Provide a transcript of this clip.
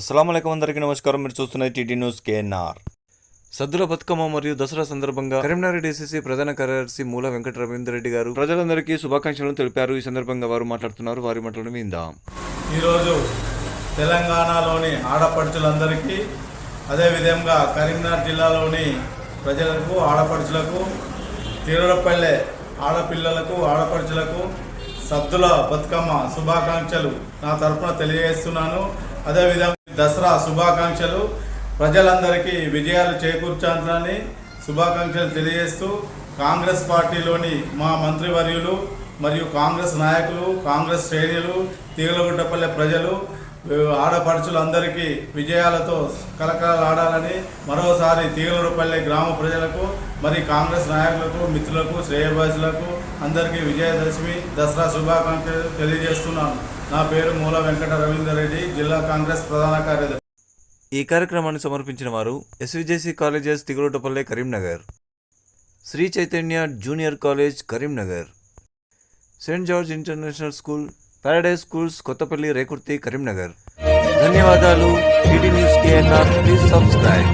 అస్సలాముఅలైకుం అందరికీ నమస్కారం. మీరు చూస్తున్నది టీటీ న్యూస్ కేఎన్ఆర్. సద్దుల బతుకమ్మ మరియు దసరా సందర్భంగా కరీంనగర్ డీసీసీ ప్రధాన కార్యదర్శి మూల వెంకట రవీందర్ రెడ్డి గారు ప్రజలందరికీ శుభాకాంక్షలను తెలిపారు. ఈ సందర్భంగా వారు మాట్లాడుతున్నారు. వారి మాటలను విందాం. ఈరోజు తెలంగాణలోని ఆడపడుచులందరికీ అదేవిధంగా కరీంనగర్ జిల్లాలోని ప్రజలకు ఆడపడుచులకు తిరురపల్లె ఆడపిల్లలకు ఆడపడుచులకు సద్దుల బతుకమ్మ శుభాకాంక్షలు నా తరఫున తెలియజేస్తున్నాను. అదేవిధంగా దసరా శుభాకాంక్షలు ప్రజలందరికీ విజయాలు చేకూర్చాలని శుభాకాంక్షలు తెలియజేస్తూ కాంగ్రెస్ పార్టీలోని మా మంత్రివర్యులు మరియు కాంగ్రెస్ నాయకులు, కాంగ్రెస్ శ్రేణులు, తీగలగుట్టపల్లె ప్రజలు, ఆడపడుచులందరికీ విజయాలతో కలకలాడాలని మరోసారి తీగలగుట్టపల్లె గ్రామ ప్రజలకు మరి కాంగ్రెస్ నాయకులకు, మిత్రులకు, శ్రేయభిలాషులకు అందరికీ విజయదశమి దసరా శుభాకాంక్షలు తెలియజేస్తున్నాను. నా పేరు మూల వెంకట రవీందర్ రెడ్డి, జిల్లా కాంగ్రెస్ ప్రధాన కార్యదర్శి. ఈ కార్యక్రమాన్ని సమర్పించిన వారు SVJC colleges Tigulatapalle Karimnagar, Sri Chaitanya junior college Karimnagar, saint George international school, paradise schools Kothapalli Rekurthi Karimnagar. ధన్యవాదాలు. TT news KNR. Please subscribe.